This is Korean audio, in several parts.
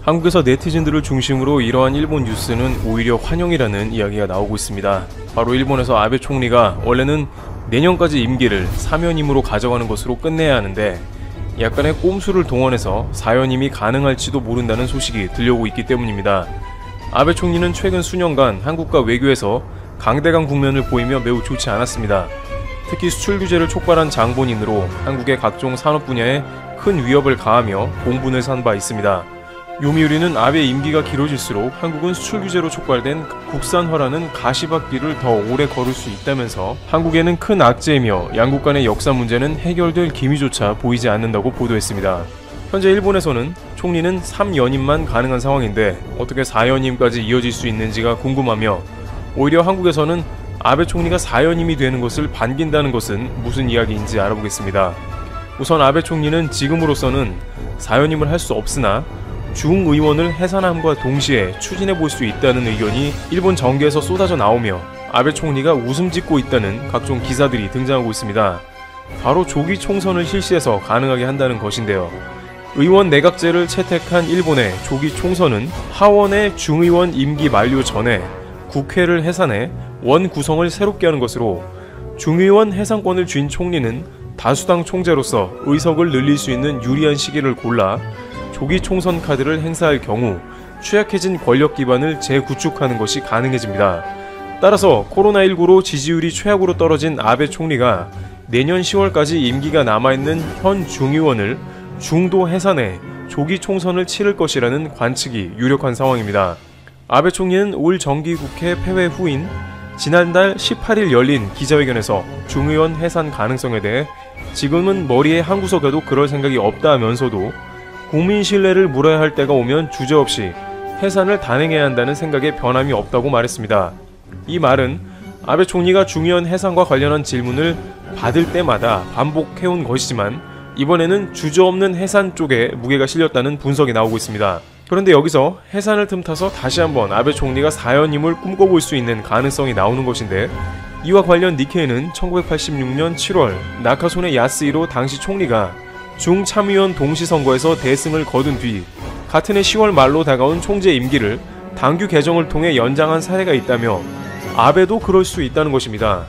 한국에서 네티즌들을 중심으로 이러한 일본 뉴스는 오히려 환영이라는 이야기가 나오고 있습니다. 바로 일본에서 아베 총리가 원래는 내년까지 임기를 4년임으로 가져가는 것으로 끝내야 하는데 약간의 꼼수를 동원해서 4연임이 가능할지도 모른다는 소식이 들려오고 있기 때문입니다. 아베 총리는 최근 수년간 한국과 외교에서 강대강 국면을 보이며 매우 좋지 않았습니다. 특히 수출 규제를 촉발한 장본인으로 한국의 각종 산업 분야에 큰 위협을 가하며 공분을 산 바 있습니다. 요미우리는 아베 임기가 길어질수록 한국은 수출 규제로 촉발된 국산화라는 가시밭길을 더 오래 걸을 수 있다면서 한국에는 큰 악재이며 양국 간의 역사 문제는 해결될 기미조차 보이지 않는다고 보도했습니다. 현재 일본에서는 총리는 3연임만 가능한 상황인데 어떻게 4연임까지 이어질 수 있는지가 궁금하며 오히려 한국에서는 아베 총리가 4연임이 되는 것을 반긴다는 것은 무슨 이야기인지 알아보겠습니다. 우선 아베 총리는 지금으로서는 4연임을 할 수 없으나 중의원을 해산함과 동시에 추진해 볼 수 있다는 의견이 일본 정계에서 쏟아져 나오며 아베 총리가 웃음 짓고 있다는 각종 기사들이 등장하고 있습니다. 바로 조기 총선을 실시해서 가능하게 한다는 것인데요. 의원 내각제를 채택한 일본의 조기 총선은 하원의 중의원 임기 만료 전에 국회를 해산해 원 구성을 새롭게 하는 것으로 중의원 해산권을 쥔 총리는 다수당 총재로서 의석을 늘릴 수 있는 유리한 시기를 골라 조기 총선 카드를 행사할 경우 취약해진 권력 기반을 재구축하는 것이 가능해집니다. 따라서 코로나19로 지지율이 최악으로 떨어진 아베 총리가 내년 10월까지 임기가 남아있는 현 중의원을 중도 해산해 조기 총선을 치를 것이라는 관측이 유력한 상황입니다. 아베 총리는 올 정기국회 폐회 후인 지난달 18일 열린 기자회견에서 중의원 해산 가능성에 대해 지금은 머리에 한 구석에도 그럴 생각이 없다 하면서도 국민 신뢰를 물어야 할 때가 오면 주저없이 해산을 단행해야 한다는 생각에 변함이 없다고 말했습니다. 이 말은 아베 총리가 중의원 해산과 관련한 질문을 받을 때마다 반복해온 것이지만 이번에는 주저없는 해산 쪽에 무게가 실렸다는 분석이 나오고 있습니다. 그런데 여기서 해산을 틈타서 다시 한번 아베 총리가 4연임을 꿈꿔볼 수 있는 가능성이 나오는 것인데 이와 관련 니케이는 1986년 7월 나카소네 야스히로 당시 총리가 중참의원 동시선거에서 대승을 거둔 뒤 같은 해 10월 말로 다가온 총재 임기를 당규 개정을 통해 연장한 사례가 있다며 아베도 그럴 수 있다는 것입니다.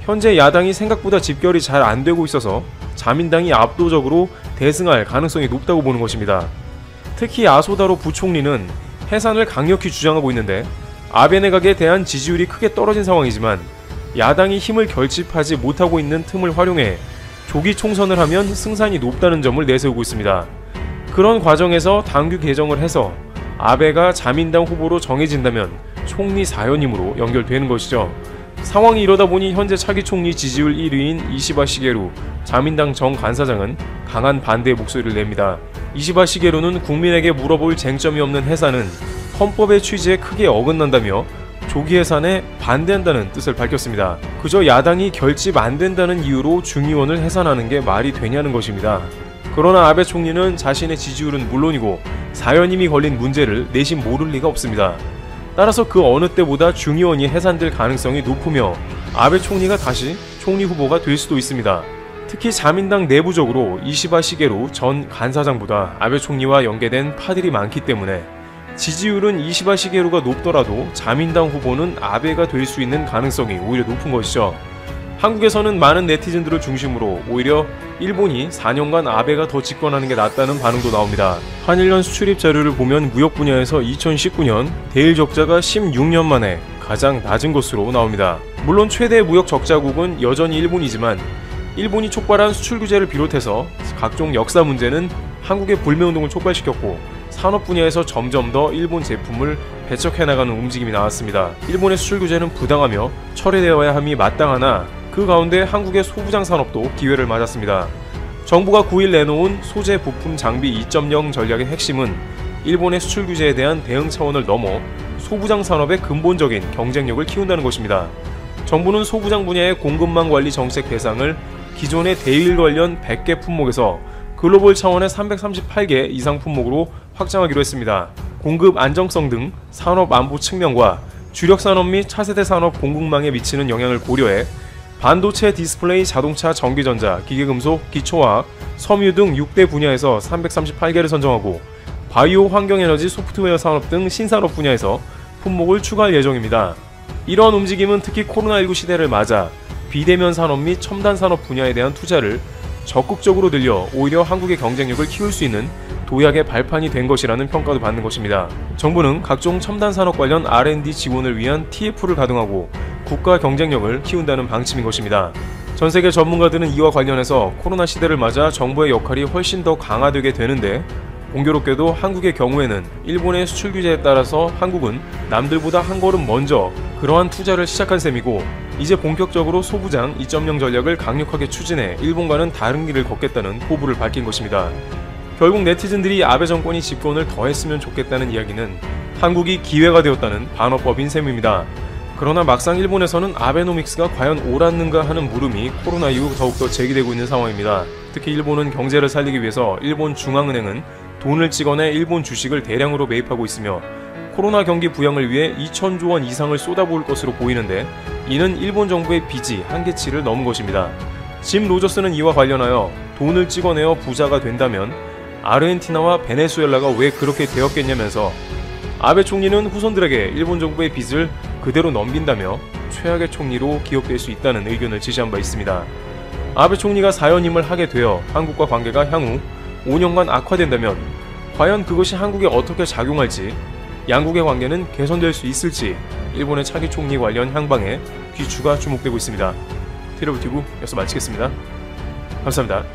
현재 야당이 생각보다 집결이 잘 안되고 있어서 자민당이 압도적으로 대승할 가능성이 높다고 보는 것입니다. 특히 아소다로 부총리는 해산을 강력히 주장하고 있는데 아베 내각에 대한 지지율이 크게 떨어진 상황이지만 야당이 힘을 결집하지 못하고 있는 틈을 활용해 조기 총선을 하면 승산이 높다는 점을 내세우고 있습니다. 그런 과정에서 당규 개정을 해서 아베가 자민당 후보로 정해진다면 총리 4연임으로 연결되는 것이죠. 상황이 이러다 보니 현재 차기 총리 지지율 1위인 이시바 시게루 자민당 정 간사장은 강한 반대의 목소리를 냅니다. 이시바 시게루는 국민에게 물어볼 쟁점이 없는 해산은 헌법의 취지에 크게 어긋난다며 조기 해산에 반대한다는 뜻을 밝혔습니다. 그저 야당이 결집 안 된다는 이유로 중의원을 해산하는 게 말이 되냐는 것입니다. 그러나 아베 총리는 자신의 지지율은 물론이고 4연임이 걸린 문제를 내심 모를 리가 없습니다. 따라서 그 어느 때보다 중의원이 해산될 가능성이 높으며 아베 총리가 다시 총리 후보가 될 수도 있습니다. 특히 자민당 내부적으로 이시바 시게루 전 간사장보다 아베 총리와 연계된 파들이 많기 때문에 지지율은 이시바 시게루가 높더라도 자민당 후보는 아베가 될 수 있는 가능성이 오히려 높은 것이죠. 한국에서는 많은 네티즌들을 중심으로 오히려 일본이 4년간 아베가 더 집권하는 게 낫다는 반응도 나옵니다. 한일년 수출입 자료를 보면 무역 분야에서 2019년 대일 적자가 16년 만에 가장 낮은 것으로 나옵니다. 물론 최대 무역 적자국은 여전히 일본이지만 일본이 촉발한 수출 규제를 비롯해서 각종 역사 문제는 한국의 불매운동을 촉발시켰고 산업 분야에서 점점 더 일본 제품을 배척해나가는 움직임이 나왔습니다. 일본의 수출 규제는 부당하며 철회되어야 함이 마땅하나 그 가운데 한국의 소부장 산업도 기회를 맞았습니다. 정부가 9일 내놓은 소재 부품 장비 2.0 전략의 핵심은 일본의 수출 규제에 대한 대응 차원을 넘어 소부장 산업의 근본적인 경쟁력을 키운다는 것입니다. 정부는 소부장 분야의 공급망 관리 정책 대상을 기존의 대일 관련 100개 품목에서 글로벌 차원의 338개 이상 품목으로 확장하기로 했습니다. 공급 안정성 등 산업 안보 측면과 주력 산업 및 차세대 산업 공급망에 미치는 영향을 고려해 반도체, 디스플레이, 자동차, 전기전자, 기계금속, 기초화학, 섬유 등 6대 분야에서 338개를 선정하고 바이오, 환경에너지, 소프트웨어 산업 등 신산업 분야에서 품목을 추가할 예정입니다. 이러한 움직임은 특히 코로나19 시대를 맞아 비대면 산업 및 첨단 산업 분야에 대한 투자를 적극적으로 늘려 오히려 한국의 경쟁력을 키울 수 있는 도약의 발판이 된 것이라는 평가도 받는 것입니다. 정부는 각종 첨단 산업 관련 R&D 지원을 위한 TF를 가동하고 국가 경쟁력을 키운다는 방침인 것입니다. 전세계 전문가들은 이와 관련해서 코로나 시대를 맞아 정부의 역할이 훨씬 더 강화되게 되는데, 공교롭게도 한국의 경우에는 일본의 수출 규제에 따라서 한국은 남들보다 한 걸음 먼저 그러한 투자를 시작한 셈이고, 이제 본격적으로 소부장 2.0 전략을 강력하게 추진해 일본과는 다른 길을 걷겠다는 포부를 밝힌 것입니다. 결국 네티즌들이 아베 정권이 집권을 더 했으면 좋겠다는 이야기는 한국이 기회가 되었다는 반어법인 셈입니다. 그러나 막상 일본에서는 아베노믹스가 과연 옳았는가 하는 물음이 코로나 이후 더욱더 제기되고 있는 상황입니다. 특히 일본은 경제를 살리기 위해서 일본 중앙은행은 돈을 찍어내 일본 주식을 대량으로 매입하고 있으며 코로나 경기 부양을 위해 2,000조 원 이상을 쏟아부을 것으로 보이는데, 이는 일본 정부의 빚이 한계치를 넘은 것입니다. 짐 로저스는 이와 관련하여 돈을 찍어내어 부자가 된다면 아르헨티나와 베네수엘라가 왜 그렇게 되었겠냐면서, 아베 총리는 후손들에게 일본 정부의 빚을 그대로 넘긴다며 최악의 총리로 기억될 수 있다는 의견을 지지한 바 있습니다. 아베 총리가 사연임을 하게 되어 한국과 관계가 향후 5년간 악화된다면 과연 그것이 한국에 어떻게 작용할지, 양국의 관계는 개선될 수 있을지 일본의 차기 총리 관련 향방에 귀추가 주목되고 있습니다. 티러브티브 여기서 마치겠습니다. 감사합니다.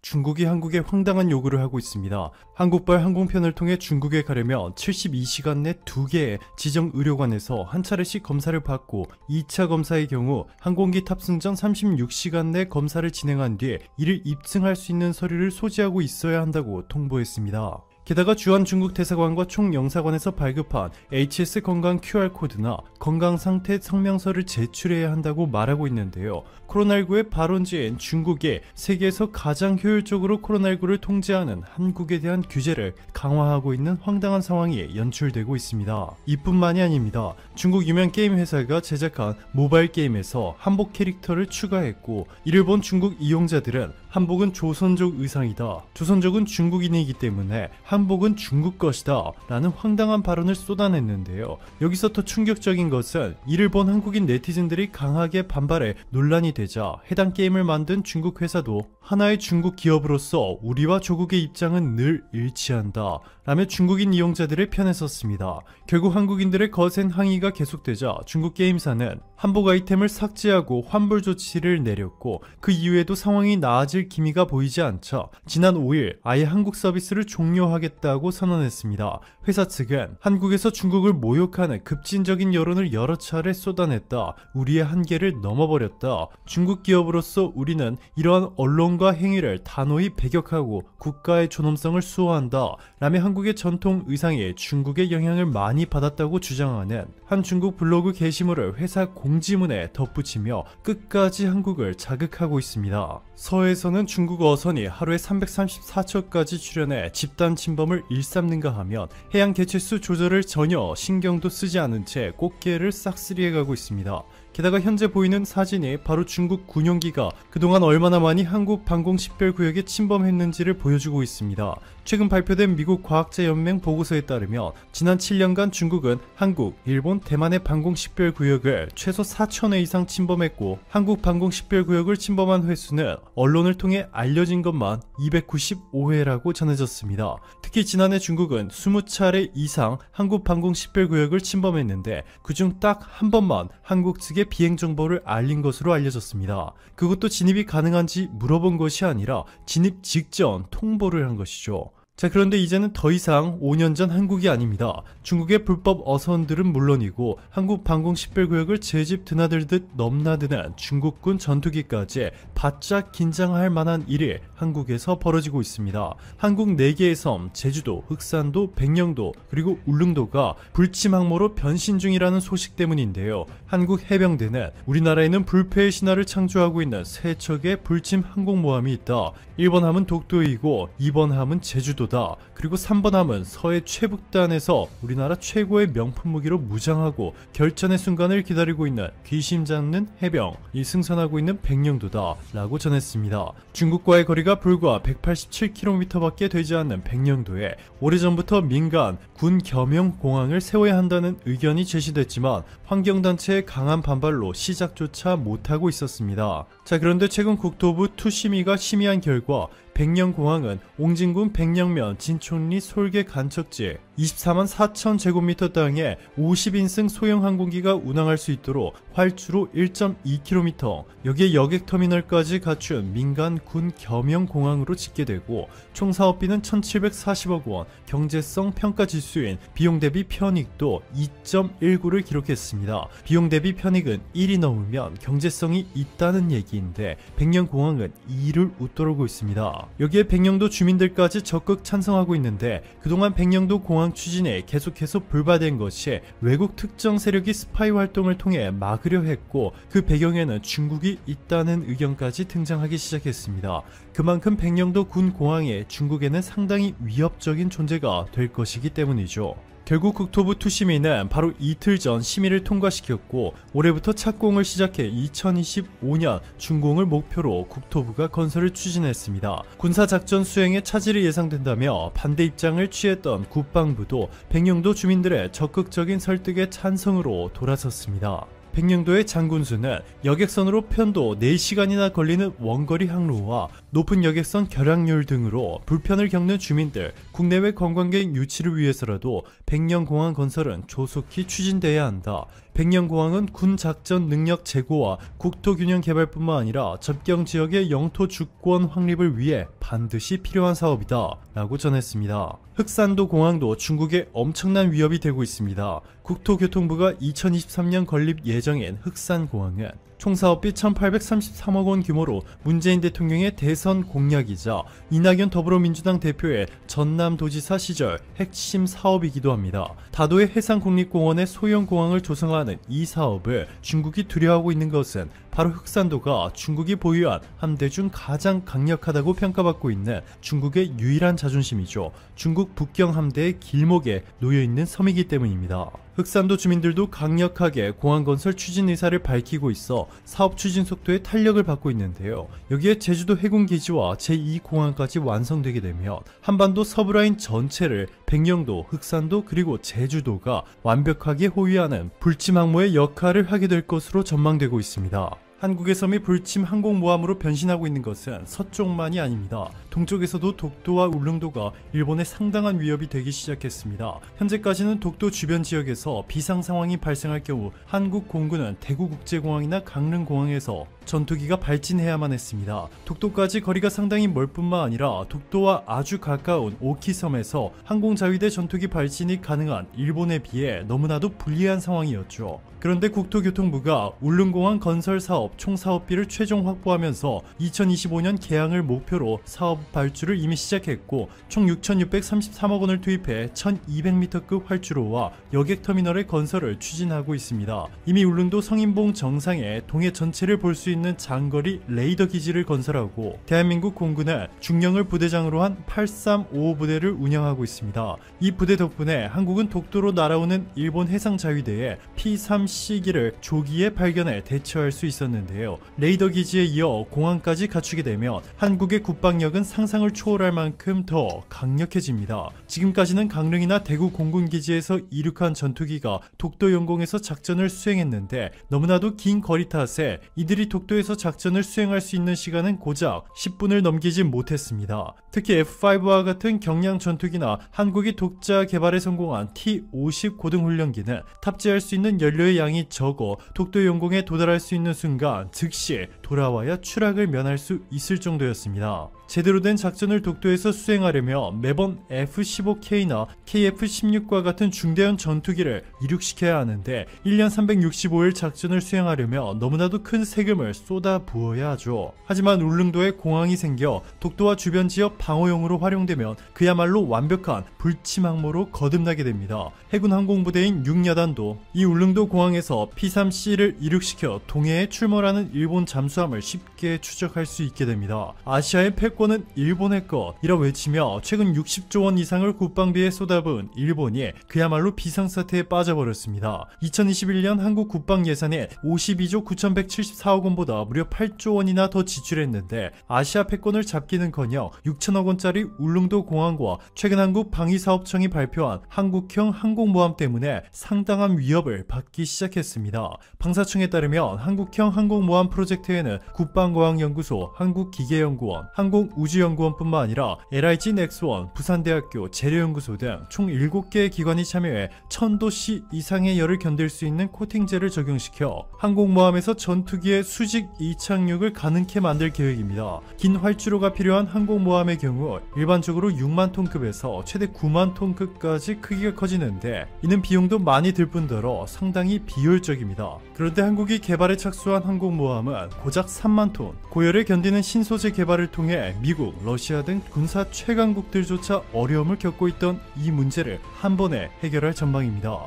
중국이 한국에 황당한 요구를 하고 있습니다. 한국발 항공편을 통해 중국에 가려면 72시간 내 2개의 지정 의료관에서 한 차례씩 검사를 받고, 2차 검사의 경우 항공기 탑승 전 36시간 내 검사를 진행한 뒤에 이를 입증할 수 있는 서류를 소지하고 있어야 한다고 통보했습니다. 게다가 주한 중국 대사관과 총영사관에서 발급한 HS 건강 QR코드나 건강상태 성명서를 제출해야 한다고 말하고 있는데요. 코로나19의 발원지인 중국이 세계에서 가장 효율적으로 코로나19를 통제하는 한국에 대한 규제를 강화하고 있는 황당한 상황이 연출되고 있습니다. 이뿐만이 아닙니다. 중국 유명 게임 회사가 제작한 모바일 게임에서 한복 캐릭터를 추가했고, 이를 본 중국 이용자들은 한복은 조선족 의상이다, 조선족은 중국인이기 때문에 한복은 중국 것이다 라는 황당한 발언을 쏟아냈는데요. 여기서 더 충격적인 것은 이를 본 한국인 네티즌들이 강하게 반발해 논란이 되자 해당 게임을 만든 중국 회사도 하나의 중국 기업으로서 우리와 조국의 입장은 늘 일치한다 라며 중국인 이용자들의 편에 섰습니다. 결국 한국인들의 거센 항의가 계속되자 중국 게임사는 한복 아이템을 삭제하고 환불 조치를 내렸고, 그 이후에도 상황이 나아질 기미가 보이지 않자 지난 5일 아예 한국 서비스를 종료하겠다고 선언했습니다. 회사 측은 한국에서 중국을 모욕하는 급진적인 여론을 여러 차례 쏟아냈다, 우리의 한계를 넘어버렸다, 중국 기업으로서 우리는 이러한 언론과 행위를 단호히 배격하고 국가의 존엄성을 수호한다 라며 한국의 전통 의상이 중국의 영향을 많이 받았다고 주장하는 한 중국 블로그 게시물을 회사 공지문에 덧붙이며 끝까지 한국을 자극하고 있습니다. 서해에서는 중국 어선이 하루에 334척까지 출현해 집단 침범을 일삼는가 하면 해양 개체수 조절을 전혀 신경도 쓰지 않은 채 꽃게를 싹쓸이해가고 있습니다. 게다가 현재 보이는 사진이 바로 중국 군용기가 그동안 얼마나 많이 한국 방공 식별구역에 침범했는지를 보여주고 있습니다. 최근 발표된 미국 과학자연맹 보고서에 따르면 지난 7년간 중국은 한국, 일본, 대만의 방공 식별구역을 최소 4,000회 이상 침범했고, 한국 방공 식별구역을 침범한 횟수는 언론을 통해 알려진 것만 295회라고 전해졌습니다. 특히 지난해 중국은 20차례 이상 한국 방공 식별구역을 침범했는데, 그중 딱 한 번만 한국 측에 비행 정보를 알린 것으로 알려졌습니다. 그것도 진입이 가능한지 물어본 것이 아니라 진입 직전 통보를 한 것이죠. 자, 그런데 이제는 더 이상 5년 전 한국이 아닙니다. 중국의 불법 어선들은 물론이고 한국 방공 식별구역을 제집 드나들듯 넘나드는 중국군 전투기까지 바짝 긴장할 만한 일이 한국에서 벌어지고 있습니다. 한국 4개의 섬, 제주도, 흑산도, 백령도, 그리고 울릉도가 불침 항모로 변신 중이라는 소식 때문인데요. 한국 해병대는 우리나라에는 불패의 신화를 창조하고 있는 세 척의 불침 항공모함이 있다. 1번 함은 독도이고 2번 함은 제주도, 백령도다. 그리고 3번 함은 서해 최북단에서 우리나라 최고의 명품 무기로 무장하고 결전의 순간을 기다리고 있는 귀심 잡는 해병이 승선하고 있는 백령도다 라고 전했습니다. 중국과의 거리가 불과 187km밖에 되지 않는 백령도에 오래전부터 민간 군 겸용 공항을 세워야 한다는 의견이 제시됐지만 환경단체의 강한 반발로 시작조차 못하고 있었습니다. 자, 그런데 최근 국토부 투심의가 심의한 결과 백령공항은 옹진군 백령면 진촌리 솔개 간척지 24만 4천 제곱미터 땅에 50인승 소형 항공기가 운항할 수 있도록 활주로 1.2km, 여기에 여객터미널까지 갖춘 민간 군 겸용 공항으로 짓게 되고 총 사업비는 1,740억 원, 경제성 평가 지수인 비용 대비 편익도 2.19를 기록했습니다. 비용 대비 편익은 1이 넘으면 경제성이 있다는 얘기인데 백령공항은 2를 웃돌고 있습니다. 여기에 백령도 주민들까지 적극 찬성하고 있는데 그동안 백령도 공항 추진에 계속해서 불발된 것이 외국 특정 세력이 스파이 활동을 통해 막으려 했고 그 배경에는 중국이 있다는 의견까지 등장하기 시작했습니다. 그만큼 백령도 군 공항에 중국에는 상당히 위협적인 존재가 될 것이기 때문이죠. 결국 국토부 투심의는 바로 이틀 전 심의를 통과시켰고 올해부터 착공을 시작해 2025년 준공을 목표로 국토부가 건설을 추진했습니다. 군사작전 수행에 차질이 예상된다며 반대 입장을 취했던 국방부도 백령도 주민들의 적극적인 설득에 찬성으로 돌아섰습니다. 백령도의 장군수는 여객선으로 편도 4시간이나 걸리는 원거리 항로와 높은 여객선 결항률 등으로 불편을 겪는 주민들, 국내외 관광객 유치를 위해서라도 백령공항 건설은 조속히 추진돼야 한다. 백령공항은 군 작전 능력 제고와 국토균형 개발뿐만 아니라 접경 지역의 영토 주권 확립을 위해 반드시 필요한 사업이다 라고 전했습니다. 흑산도 공항도 중국에 엄청난 위협이 되고 있습니다. 국토교통부가 2023년 건립 예정인 흑산공항은 총 사업비 1,833억 원 규모로 문재인 대통령의 대선 공약이자 이낙연 더불어민주당 대표의 전남도지사 시절 핵심 사업이기도 합니다. 다도해 해상국립공원의 소형 공항을 조성하는 이 사업을 중국이 두려워하고 있는 것은 바로 흑산도가 중국이 보유한 함대 중 가장 강력하다고 평가받고 있는 중국의 유일한 자존심이죠. 중국 북경 함대의 길목에 놓여있는 섬이기 때문입니다. 흑산도 주민들도 강력하게 공항 건설 추진 의사를 밝히고 있어 사업 추진 속도에 탄력을 받고 있는데요. 여기에 제주도 해군기지와 제2공항까지 완성되게 되면 한반도 서부라인 전체를 백령도, 흑산도 그리고 제주도가 완벽하게 호위하는 불침 항모의 역할을 하게 될 것으로 전망되고 있습니다. 한국의 섬이 불침 항공모함으로 변신하고 있는 것은 서쪽만이 아닙니다. 동쪽에서도 독도와 울릉도가 일본에 상당한 위협이 되기 시작했습니다. 현재까지는 독도 주변 지역에서 비상 상황이 발생할 경우 한국 공군은 대구국제공항이나 강릉공항에서 전투기가 발진해야만 했습니다. 독도까지 거리가 상당히 멀 뿐만 아니라 독도와 아주 가까운 오키섬에서 항공자위대 전투기 발진이 가능한 일본에 비해 너무나도 불리한 상황이었죠. 그런데 국토교통부가 울릉공항 건설 사업 총 사업비를 최종 확보하면서 2025년 개항을 목표로 사업 발주를 이미 시작했고 총 6,633억 원을 투입해 1,200m급 활주로와 여객터미널의 건설을 추진하고 있습니다. 이미 울릉도 성인봉 정상에 동해 전체를 볼 수 있는 장거리 레이더 기지를 건설하고 대한민국 공군은 중령을 부대장으로 한 835 부대를 운영하고 있습니다. 이 부대 덕분에 한국은 독도로 날아오는 일본 해상자위대의 P-3C기를 조기에 발견해 대처할 수 있었는데요. 레이더 기지에 이어 공항까지 갖추게 되면 한국의 국방력은 상상을 초월할 만큼 더 강력해집니다. 지금까지는 강릉이나 대구 공군기지에서 이륙한 전투기가 독도 영공에서 작전을 수행했는데 너무나도 긴 거리 탓에 이들이 독도에서 작전을 수행할 수 있는 시간은 고작 10분을 넘기지 못했습니다. 특히 F5와 같은 경량 전투기나 한국이 독자 개발에 성공한 T-50 고등훈련기는 탑재할 수 있는 연료의 양이 적어 독도 영공에 도달할 수 있는 순간 즉시 돌아와야 추락을 면할 수 있을 정도였습니다. 제대로 된 작전을 독도에서 수행하려면 매번 F-15K나 KF-16과 같은 중대형 전투기를 이륙시켜야 하는데 1년 365일 작전을 수행하려면 너무나도 큰 세금을 쏟아 부어야 하죠. 하지만 울릉도에 공항이 생겨 독도와 주변 지역 방어용으로 활용되면 그야말로 완벽한 불침 항모로 거듭나게 됩니다. 해군 항공부대인 6여단도 이 울릉도 공항에서 P-3C를 이륙시켜 동해에 출몰 쿠로노라는 일본 잠수함을 쉽게 추적할 수 있게 됩니다. 아시아의 패권은 일본의 것이라 외치며 최근 60조 원 이상을 국방비에 쏟아부은 일본이 그야말로 비상사태에 빠져버렸습니다. 2021년 한국 국방 예산이 52조 9,174억 원보다 무려 8조 원이나 더 지출했는데 아시아 패권을 잡기는커녕 6천억 원짜리 울릉도 공항과 최근 한국 방위사업청이 발표한 한국형 항공모함 때문에 상당한 위협을 받기 시작했습니다. 방사청에 따르면 한국형 항공모함 프로젝트에는 국방과학연구소, 한국기계연구원, 항공우주연구원뿐만 아니라 LIG 넥스원, 부산대학교 재료연구소 등 총 7개의 기관이 참여해 1000도씨 이상의 열을 견딜 수 있는 코팅제를 적용시켜 항공모함에서 전투기의 수직 이착륙을 가능케 만들 계획입니다. 긴 활주로가 필요한 항공모함의 경우 일반적으로 6만 톤급에서 최대 9만 톤급까지 크기가 커지는데 이는 비용도 많이 들 뿐더러 상당히 비효율적입니다. 그런데 한국이 개발에 착수한 항공모함은 고작 3만 톤, 고열을 견디는 신소재 개발을 통해 미국, 러시아 등 군사 최강국들조차 어려움을 겪고 있던 이 문제를 한 번에 해결할 전망입니다.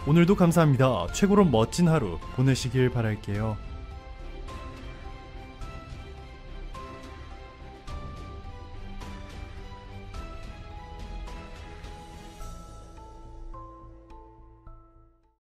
오늘도 감사합니다. 최고로 멋진 하루 보내시길 바랄게요.